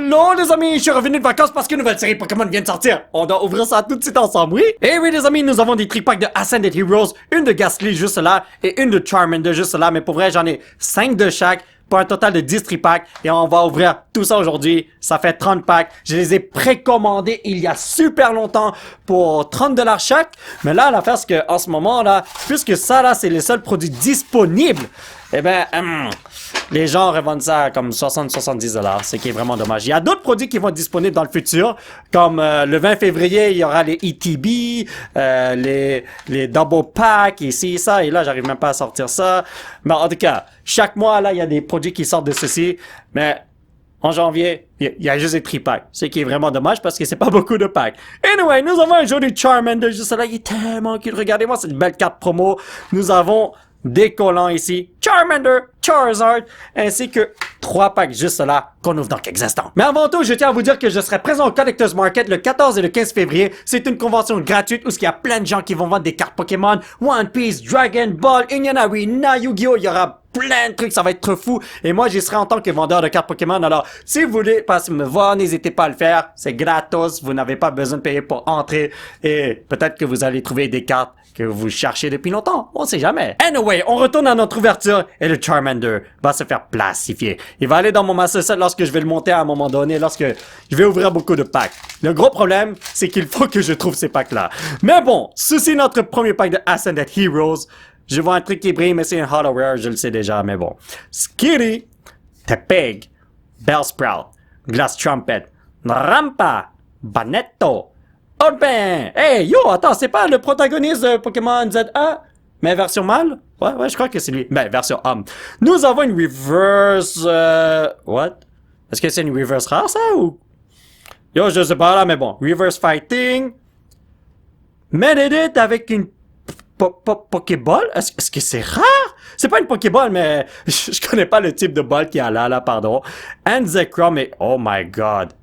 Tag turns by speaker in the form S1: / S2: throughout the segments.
S1: Hello les amis, je suis revenu de vacances parce qu'une nouvelle série Pokémon vient de sortir. On doit ouvrir ça tout de suite ensemble, oui? Et oui les amis, nous avons des tripacks de Ascended Heroes, une de Gastly juste là, et une de Charmander juste là, mais pour vrai j'en ai 5 de chaque, pour un total de 10 tripacks, et on va ouvrir tout ça aujourd'hui. Ça fait 30 packs, je les ai précommandés il y a super longtemps pour 30$ chaque, mais là l'affaire c'est que en ce moment là, puisque ça là c'est les seuls produits disponibles, eh ben, les gens revendent ça à comme 60-70$, ce qui est vraiment dommage. Il y a d'autres produits qui vont être disponibles dans le futur, comme le 20 février, il y aura les ETB, les double packs, ici, ça, et là, j'arrive même pas à sortir ça. Mais en tout cas, chaque mois, là, il y a des produits qui sortent de ceci, mais en janvier, il y a juste des tripacks, ce qui est vraiment dommage parce que c'est pas beaucoup de packs. Anyway, nous avons un jeu de Charmander juste là, il est tellement cute. Regardez-moi, c'est une belle carte promo. Nous avons des collants ici, Charmander, Charizard, ainsi que 3 packs juste là qu'on ouvre dans quelques instants. Mais avant tout, je tiens à vous dire que je serai présent au Collectors Market le 14 et le 15 février. C'est une convention gratuite où il y a plein de gens qui vont vendre des cartes Pokémon, One Piece, Dragon Ball, Indian Arena, Yu-Gi-Oh! Il y aura plein de trucs, ça va être trop fou. Et moi, j'y serai en tant que vendeur de cartes Pokémon. Alors, si vous voulez passer me voir, n'hésitez pas à le faire. C'est gratos, vous n'avez pas besoin de payer pour entrer. Et peut-être que vous allez trouver des cartes que vous cherchez depuis longtemps. On sait jamais. Anyway, on retourne à notre ouverture et le Charmander va se faire plastifier. Il va aller dans mon Master Set lorsque je vais le monter à un moment donné, lorsque je vais ouvrir beaucoup de packs. Le gros problème, c'est qu'il faut que je trouve ces packs-là. Mais bon, ceci est notre premier pack de Ascended Heroes. Je vois un truc qui brille, mais c'est un Hollow Rare, je le sais déjà, mais bon. Skitty, Tepig, Bellsprout, Glass Trumpet, Rampa, Banetto, oh ben, hey, yo, attends, c'est pas le protagoniste de Pokémon ZA, mais version mâle? Ouais, je crois que c'est lui. Ben, version homme. Nous avons une reverse, what? Est-ce que c'est une reverse rare, ça, ou? Yo, je sais pas, là, mais bon. Reverse Fighting. Mededit avec une Pokéball? Est-ce que c'est rare? C'est pas une Pokéball, mais je connais pas le type de ball qu'il y a là, pardon. And Zekrom et, oh my god.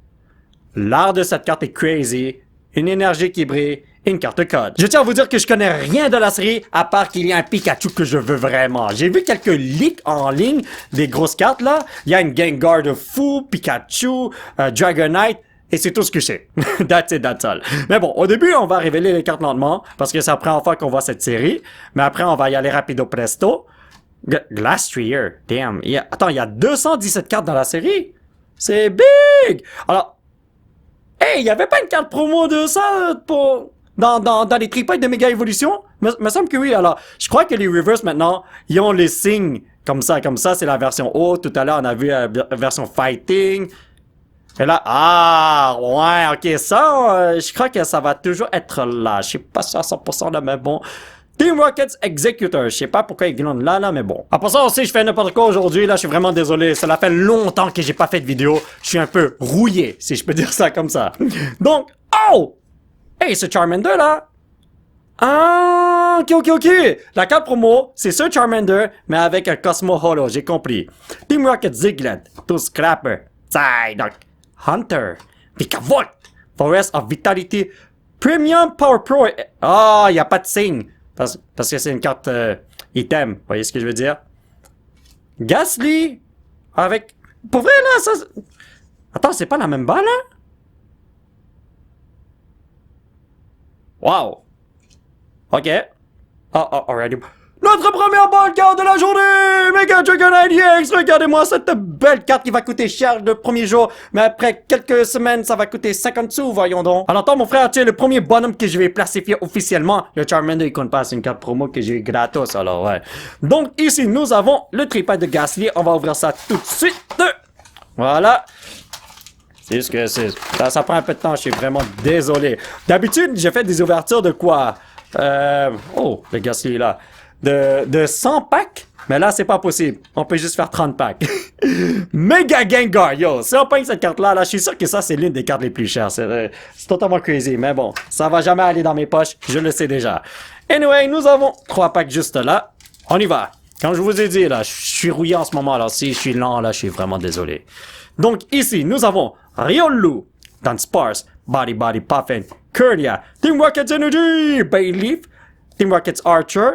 S1: L'art de cette carte est crazy. Une énergie qui brille, et une carte code. Je tiens à vous dire que je connais rien de la série, à part qu'il y a un Pikachu que je veux vraiment. J'ai vu quelques leaks en ligne, des grosses cartes là. Il y a une Gengar de fou, Pikachu, Dragonite, et c'est tout ce que je sais. That's it, that's all. Mais bon, au début, on va révéler les cartes lentement, parce que c'est la première fois qu'on voit cette série. Mais après, on va y aller rapido presto. Glastrier, damn. Attends, il y a 217 cartes dans la série? C'est big! Alors, hey, y avait pas une carte promo de ça pour dans les tripacks de Méga Évolution? Me semble que oui. Alors, je crois que les reverse maintenant, ils ont les signes comme ça, c'est la version haute. Tout à l'heure, on a vu la version fighting. Et là, ouais, ok, ça, je crois que ça va toujours être là. Je sais pas si à 100% là, mais bon. Team Rocket's Executor, je sais pas pourquoi ils glondent là, mais bon. Après ça aussi, je fais n'importe quoi aujourd'hui, là, je suis vraiment désolé. Cela fait longtemps que j'ai pas fait de vidéo. Je suis un peu rouillé, si je peux dire ça comme ça. Donc, oh! Hey, ce Charmander, là. Ah, ok. La carte promo, c'est ce Charmander, mais avec un Cosmo Holo, j'ai compris. Team Rocket Ziglet, tout Scrapper, Psyduck, Hunter, Vikavolt, Forest of Vitality, Premium Power Pro. Ah, y a pas de signe. Parce que c'est une carte item, vous voyez ce que je veux dire? Gastly, avec... Pour vrai, là, ça... Attends, c'est pas la même balle, hein? Wow! Ok. Already... Notre première bonne carte de la journée! Mega Dragonite EX! Regardez-moi cette belle carte qui va coûter cher le premier jour, mais après quelques semaines, ça va coûter 50 sous, voyons donc. Alors, toi, mon frère, tu es le premier bonhomme que je vais plastifier officiellement. Le Charmander, il compte pas, c'est une carte promo que j'ai eu gratos, alors ouais. Donc, ici, nous avons le tripad de Gastly. On va ouvrir ça tout de suite. Voilà. C'est juste que ça prend un peu de temps, je suis vraiment désolé. D'habitude, j'ai fait des ouvertures de quoi? Oh, le Gastly est là. De 100 packs, mais là, c'est pas possible. On peut juste faire 30 packs. Mega Gengar, yo! Si on paye cette carte-là, je suis sûr que ça, c'est l'une des cartes les plus chères. C'est totalement crazy, mais bon, ça va jamais aller dans mes poches, je le sais déjà. Anyway, nous avons 3 packs juste là. On y va. Comme je vous ai dit, là, je suis rouillé en ce moment, alors si je suis lent, là, je suis vraiment désolé. Donc, ici, nous avons Riolu, Dunsparce, Body Puffin, Curlia, Team Rocket's Energy, Bayleaf, Team Rocket's Archer,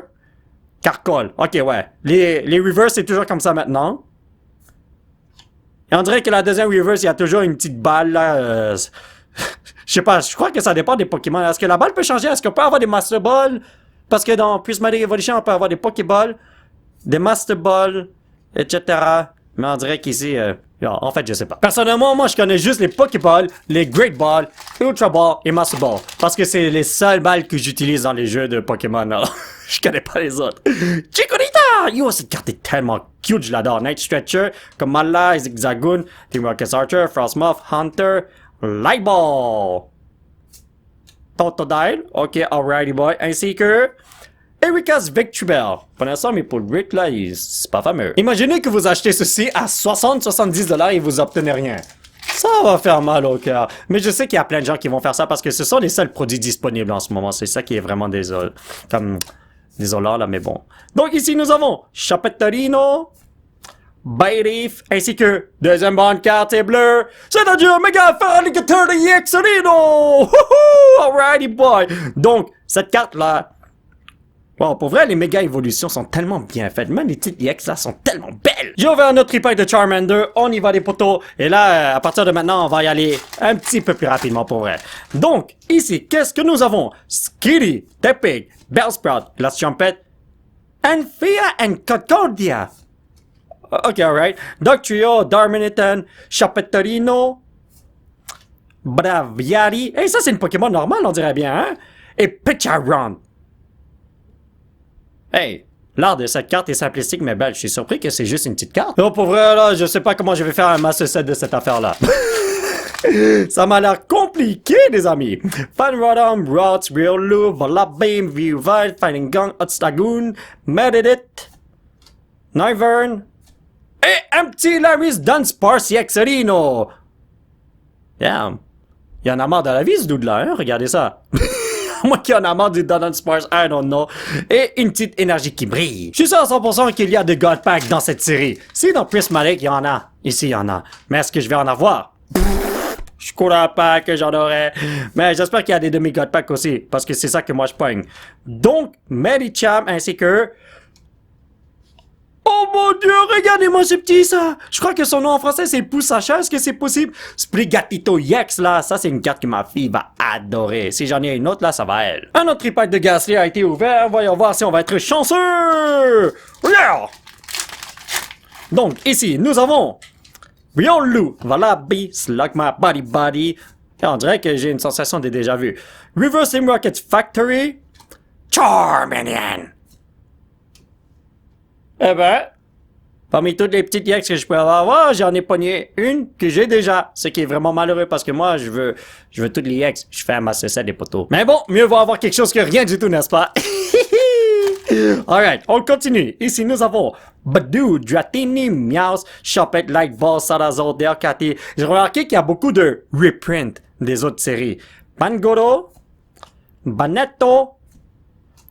S1: Carcol. Ok, ouais. Les reverse, c'est toujours comme ça maintenant. Et on dirait que la deuxième reverse, il y a toujours une petite balle, là. Je sais pas, je crois que ça dépend des Pokémon. Est-ce que la balle peut changer? Est-ce qu'on peut avoir des Master Balls? Parce que dans Prismatic Evolution, on peut avoir des Pokéballs, des Master Balls, etc. Mais on dirait qu'ici, en fait, je sais pas. Personnellement, moi, je connais juste les Pokéballs, les Great Balls, Ultra Ball et Master Ball. Parce que c'est les seules balles que j'utilise dans les jeux de Pokémon. Alors, je connais pas les autres. Chikorita! Yo, cette carte est tellement cute, je l'adore. Night Stretcher, Kamala, Zigzagoon, Team Rocket Archer, Frostmoth, Hunter, Light Ball. Totodile, ok, alrighty boy, ainsi que Erika's Victreebel. Pour l'instant, mes Poulbrick, là, c'est pas fameux. Imaginez que vous achetez ceci à 60-70$ et vous obtenez rien. Ça va faire mal au cœur. Mais je sais qu'il y a plein de gens qui vont faire ça parce que ce sont les seuls produits disponibles en ce moment. C'est ça qui est vraiment désolant, là, mais bon. Donc ici, nous avons Chapetterino, Bayleaf, ainsi que deuxième bonne carte est bleue, c'est-à-dire Mega Feraligatr de Yaxerino! Alrighty boy! Donc, cette carte-là, bon, pour vrai, les méga évolutions sont tellement bien faites. Même les petites EX là sont tellement belles. J'ai ouvert un autre tripack de Charmander. On y va des poteaux. Et là, à partir de maintenant, on va y aller un petit peu plus rapidement pour vrai. Donc, ici, qu'est-ce que nous avons? Skitty, Tepig, Bellsprout, Glass Trumpet, Anphia and Concordia. Ok, alright. Dugtrio, Darmanitan, Chapetterino, Braviary. Et ça, c'est une Pokémon normale, on dirait bien, hein? Et Pidgeotto. Hey, l'art de cette carte est simplistique mais belle. Je suis surpris que c'est juste une petite carte. Oh, pour vrai, là, je sais pas comment je vais faire un master set de cette affaire-là. Ça m'a l'air compliqué, les amis. Fanrodom, Rots, Riolu, Volabim, Viewvite, Fighting Gong, Otstagoon, Medidit, Nivern, et un petit Larry's Dunsparce Yaxerino. Damn. Il y en a marre de la vie, ce dude-là, hein? Regardez ça. Moi qui en a marre du Dunsparce, I don't know. Et une petite énergie qui brille. Je suis sûr à 100% qu'il y a des God Packs dans cette série. Si dans Prismatic, il y en a. Ici, il y en a. Mais est-ce que je vais en avoir? Je crois pas que j'en aurai. Mais j'espère qu'il y a des demi-God Packs aussi. Parce que c'est ça que moi je pogne. Donc, Medicham ainsi que... Oh mon dieu, regardez-moi ce petit ça! Je crois que son nom en français c'est Poussacha, est-ce que c'est possible? Sprigatito Yex là, ça c'est une carte que ma fille va adorer. Si j'en ai une autre là, ça va elle. Un autre tripack de Gastly a été ouvert, voyons voir si on va être chanceux! Yeah! Donc ici, nous avons Riolu, Valabi, Slugma, Body. Et on dirait que j'ai une sensation de déjà vu. Reverse Team Rocket Factory, Charmeleon. Eh ben, parmi toutes les petites EX que je peux avoir, j'en ai pogné une que j'ai déjà. Ce qui est vraiment malheureux parce que moi, je veux toutes les EX. Je fais un master set des poteaux. Mais bon, mieux vaut avoir quelque chose que rien du tout, n'est-ce pas? Alright, on continue. Ici, nous avons Badoo, Dratini, Meowth, Choppet, Lightball, Salazar, Delcatty. J'ai remarqué qu'il y a beaucoup de reprints des autres séries. Pangoro, Banetto,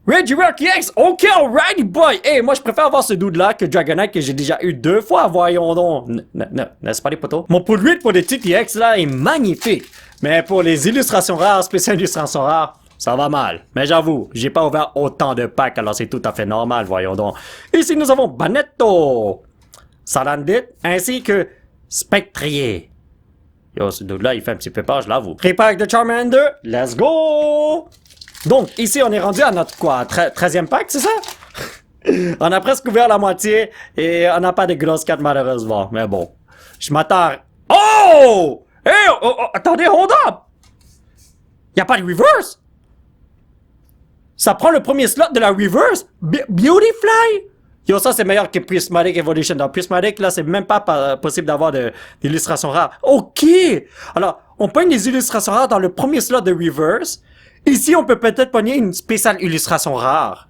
S1: Regirock EX, ok, alrighty boy! Hey, moi je préfère avoir ce dude-là que Dragonite que j'ai déjà eu 2 fois, voyons donc. N'est-ce pas les potos? Mon Poulbrick pour les petites EX là est magnifique. Mais pour les illustrations rares, spéciales illustrations rares, ça va mal. Mais j'avoue, j'ai pas ouvert autant de packs, alors c'est tout à fait normal, voyons donc. Ici nous avons Banetto, Salandit, ainsi que Spectrier. Yo, ce dude-là, il fait un petit peu peur, je l'avoue. Tripack de Charmander, let's go! Donc, ici, on est rendu à notre, quoi, 13e pack, c'est ça? On a presque ouvert la moitié, et on n'a pas de grosses cartes, malheureusement. Mais bon, je m'attends... Oh! Hey, attendez, hold up! Y'a pas de reverse? Ça prend le premier slot de la reverse? Beautyfly? Yo, ça, c'est meilleur que Prismatic Evolution. Dans Prismatic, là, c'est même pas possible d'avoir d'illustrations rares. OK! Alors, on pogne des illustrations rares dans le premier slot de reverse. Ici, on peut peut-être pogner une spéciale illustration rare.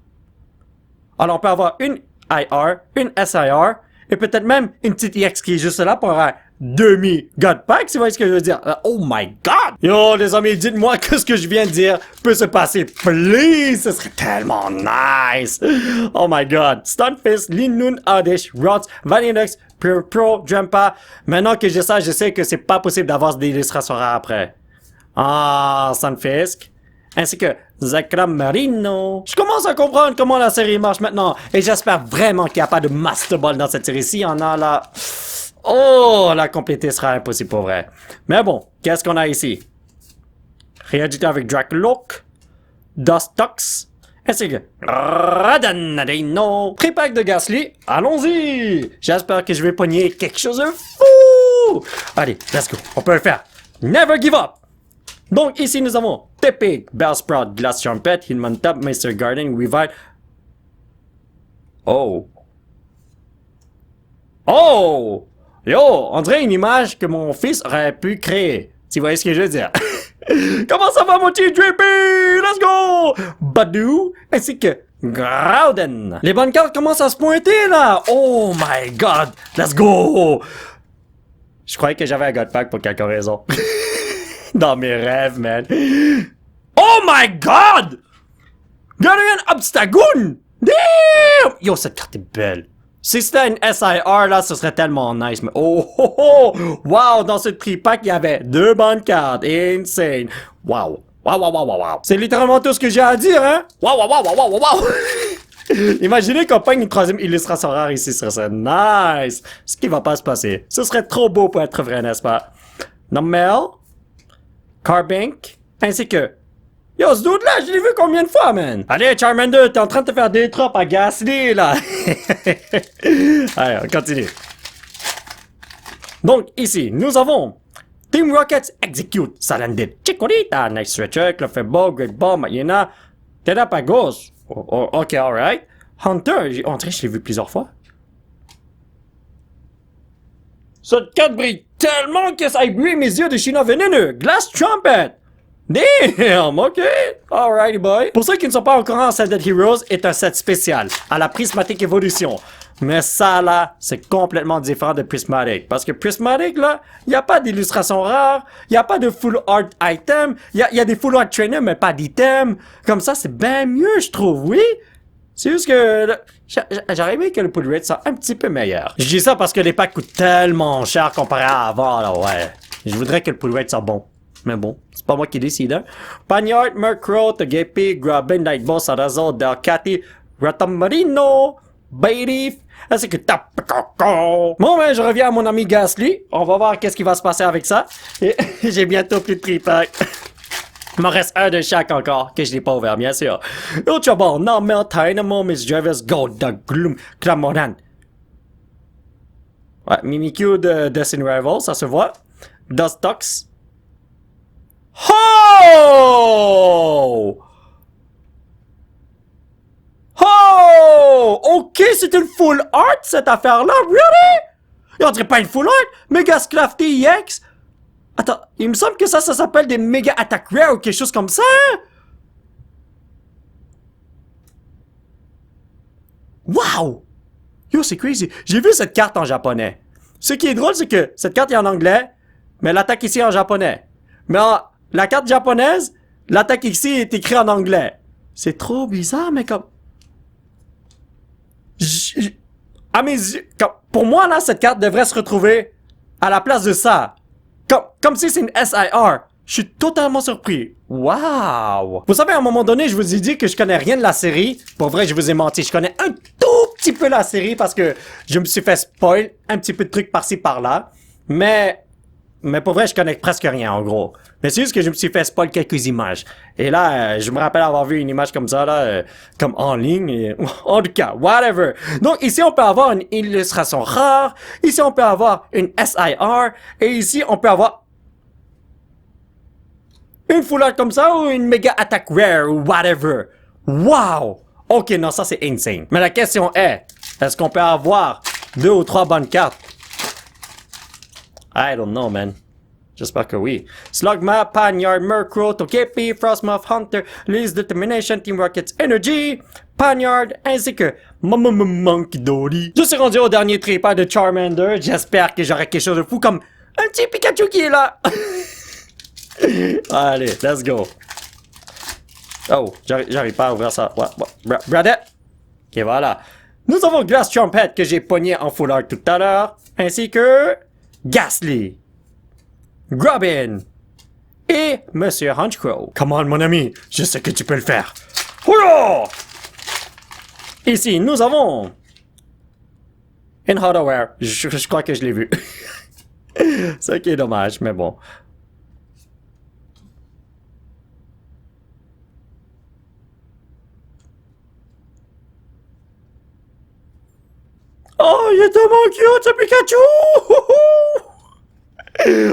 S1: Alors, on peut avoir une IR, une SIR, et peut-être même une petite EX qui est juste là pour un demi-God Pack, si vous voyez ce que je veux dire. Oh my God! Yo, les amis, dites-moi que ce que je viens de dire peut se passer, please! Ce serait tellement nice! Oh my God! Stunfisk, Linun, Oddish, Rots, Valinux, Pro, Drampa. Maintenant que j'ai ça, je sais que c'est pas possible d'avoir des illustrations rares après. Ah, Stunfisk. Ainsi que Zakram Marino. Je commence à comprendre comment la série marche maintenant. Et j'espère vraiment qu'il n'y a pas de Master Ball dans cette série. S'il y en a là... Oh, la compléter sera impossible pour vrai. Mais bon, qu'est-ce qu'on a ici? Réagité avec Dracloak, Dustox, ainsi que Radanadino. Tripack de Ghastly, allons-y! J'espère que je vais pogner quelque chose de fou! Allez, let's go, on peut le faire. Never give up! Donc ici nous avons Tepic, Bellsprout, Glass Trumpet, Hitmontop, Mr. Garden, Revive. Oh! Oh! Yo, on dirait une image que mon fils aurait pu créer. Tu voyez ce que je veux dire? Comment ça va mon petit Drippy? Let's go! Badou, ainsi que Groudon. Les bonnes cartes commencent à se pointer là! Oh my god! Let's go! Je croyais que j'avais un God Pack pour quelque raison. Dans mes rêves, man. Oh my god! Guardian Obstagoon! Damn! Yo, cette carte est belle. Si c'était une SIR, là, ce serait tellement nice, mais oh, oh, oh! Wow, dans ce tripack, il y avait 2 bonnes cartes. Insane. Wow. Wow, wow, wow, wow, wow. C'est littéralement tout ce que j'ai à dire, hein? Wow, wow, wow, wow, wow, wow. Imaginez qu'on pogne une 3e illustration rare ici, ce serait nice. Ce qui va pas se passer. Ce serait trop beau pour être vrai, n'est-ce pas? Nummel, Carbink, ainsi que... Yo, ce dude-là, je l'ai vu combien de fois, man? Allez, Charmander, t'es en train de te faire des tropes à Ghastly, là. Allez, on continue. Donc, ici, nous avons Team Rockets Execute, Salandit, Chikorita, Nice Stretcher, Clefairball, Great Ball, Mayena, Terrapagos. Oh, ok, alright. Hunter, on dirait que je l'ai vu plusieurs fois. Cette carte brille tellement que ça éblouit mes yeux de Chinois vénéneux. Glass Trumpet. Damn, ok. Alrighty boy. Pour ceux qui ne sont pas au courant, Ascended Heroes est un set spécial à la Prismatic Evolution. Mais ça là, c'est complètement différent de Prismatic. Parce que Prismatic là, il n'y a pas d'illustration rare, il n'y a pas de full art item, il y a des full art trainers mais pas d'items. Comme ça, c'est bien mieux, je trouve, oui. C'est juste que j'aurais aimé que le pull rate soit un petit peu meilleur. Je dis ça parce que les packs coûtent tellement cher comparé à avant, là, ouais. Je voudrais que le pull rate soit bon. Mais bon, c'est pas moi qui décide, hein. Panyard, Murkrow, Togepi, Grubbin, Nightboss, Sarazo, Delcatty, Ratamarino, Bayleaf, ainsi que Tapacoco. Bon, ben, je reviens à mon ami Ghastly. On va voir qu'est-ce qui va se passer avec ça. Et j'ai bientôt plus de tripack. Il m'en reste un de chaque encore, que je n'ai pas ouvert, bien sûr. Ultra Ball, Normal, Dynamo, Miss Jarvis, Gold, Dog, Gloom, Clamoran. Ouais, Mimikyu de Destiny Rival, ça se voit. Dustox. Oh! Oh! Ok, c'est une full art, cette affaire-là, really? Et on dirait pas une full art, Megascrafty EX. Attends, il me semble que ça s'appelle des méga attaques rare ou quelque chose comme ça. Wow! Yo, c'est crazy. J'ai vu cette carte en japonais. Ce qui est drôle, c'est que cette carte est en anglais, mais l'attaque ici est en japonais. Mais la carte japonaise, l'attaque ici est écrite en anglais. C'est trop bizarre, mais comme... À mes yeux, pour moi, là, cette carte devrait se retrouver à la place de ça. Comme si c'est une SIR. Je suis totalement surpris. Wow! Vous savez, à un moment donné, je vous ai dit que je connais rien de la série. Pour vrai, je vous ai menti. Je connais un tout petit peu la série parce que je me suis fait spoil un petit peu de trucs par-ci par-là. Mais pour vrai, je connais presque rien, en gros. Mais c'est juste que je me suis fait spoil quelques images. Et là, je me rappelle avoir vu une image comme ça, là, comme en ligne. Et... en tout cas, whatever. Donc, ici, on peut avoir une illustration rare. Ici, on peut avoir une SIR. Et ici, on peut avoir une full art comme ça ou une méga attaque rare ou whatever. Wow! Ok, non, ça, c'est insane. Mais la question est-ce qu'on peut avoir 2 ou 3 bonnes cartes? I don't know, man. J'espère que oui. Slugma, Panyard, Murkrow, Togepi, Frostmoth, Hunter, Liz Determination, Team Rockets Energy, Panyard, ainsi que Monkey Dory. Je suis rendu au dernier tripod de Charmander. J'espère que j'aurai quelque chose de fou comme un petit Pikachu qui est là. Allez, let's go. Oh, j'arrive pas à ouvrir ça. Bradette. Ok, voilà. Nous avons Glass Trumpet que j'ai pogné en full art tout à l'heure, ainsi que Ghastly, Grubbin et Monsieur Honchkrow. Come on, mon ami, je sais que tu peux le faire. Houla! Ici, nous avons In Hardware. Je crois que je l'ai vu. Ce qui est dommage, mais bon. Oh, il est tellement cute, ce Pikachu!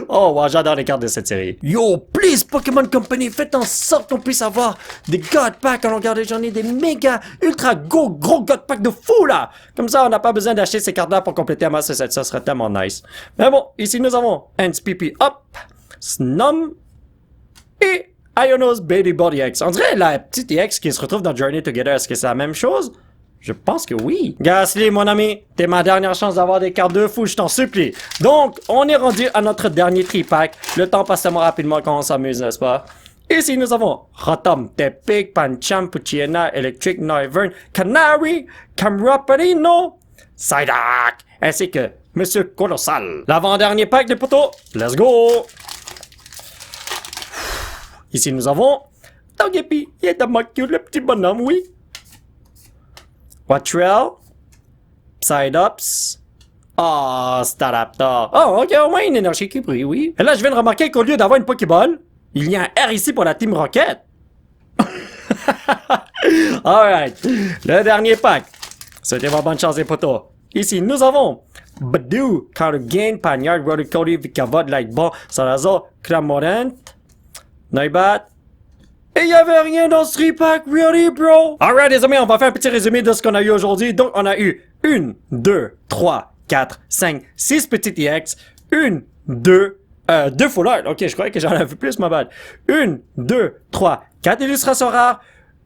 S1: Oh, wow, j'adore les cartes de cette série. Yo, please, Pokémon Company, faites en sorte qu'on puisse avoir des God Packs à longueur de journée, des méga, ultra gros God Packs de fou, là! Comme ça, on n'a pas besoin d'acheter ces cartes-là pour compléter un master set, ça serait tellement nice. Mais bon, ici, nous avons NSPP Up, Snom, et Ionos Baby Body X. On dirait la petite EX qui se retrouve dans Journey Together. Est-ce que c'est la même chose? Je pense que oui. Gastly, mon ami, t'es ma dernière chance d'avoir des cartes de fou, je t'en supplie. Donc, on est rendu à notre dernier tripack. Le temps passe tellement rapidement quand on s'amuse, n'est-ce pas? Ici, nous avons Rotom, Tepig, Pancham, Puchiena, Electric, Noivern, Canary, Camraperino, Psyduck, ainsi que Monsieur Colossal. L'avant-dernier pack des poteaux. Let's go! Ici, nous avons Togepi. Il est tellement cute, le petit bonhomme, oui. Quatrell, Psydups, Staraptor. Oh, ok, au moins une énergie qui brille, oui. Et là, je viens de remarquer qu'au lieu d'avoir une Pokéball, il y a un R ici pour la Team Rocket. Alright, le dernier pack. Souhaitez-moi bonne chance, les potos. Ici, nous avons Badoo, Cardigan, Panyard, Rotocory, Vikavolt, Lightball, Salazo, Cramorant, Noibat. Et il y avait rien dans ce repack, really, bro? Alright, les amis, on va faire un petit résumé de ce qu'on a eu aujourd'hui. Donc, on a eu 1, 2, 3, 4, 5, 6 petites EX. 1, 2, 2 full art. Ok, je croyais que j'en avais plus, ma bad. 1, 2, 3, 4 illustrations rares.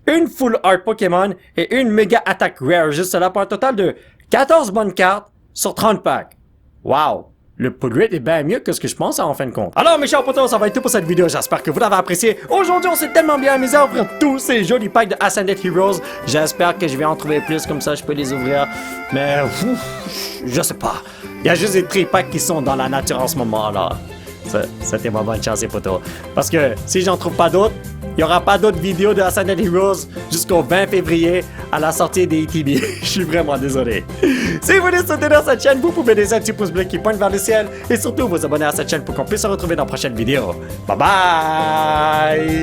S1: Une full art Pokémon et une méga attaque rare. Juste là pour un total de 14 bonnes cartes sur 30 packs. Wow! Le pull rate est bien mieux que ce que je pense en fin de compte. Alors mes chers potos, ça va être tout pour cette vidéo. J'espère que vous l'avez apprécié. Aujourd'hui, on s'est tellement bien amusé à ouvrir tous ces jolis packs de Ascended Heroes. J'espère que je vais en trouver plus, comme ça je peux les ouvrir. Mais, je sais pas. Il y a juste des tri-packs qui sont dans la nature en ce moment, alors. C'était ma bonne chance, les potos. Parce que si j'en trouve pas d'autres, il n'y aura pas d'autres vidéos de Ascended Heroes jusqu'au 20 février à la sortie des ETB. Je suis vraiment désolé. Si vous voulez soutenir cette chaîne, vous pouvez laisser un petit pouce bleu qui pointe vers le ciel et surtout vous abonner à cette chaîne pour qu'on puisse se retrouver dans la prochaine vidéo. Bye bye!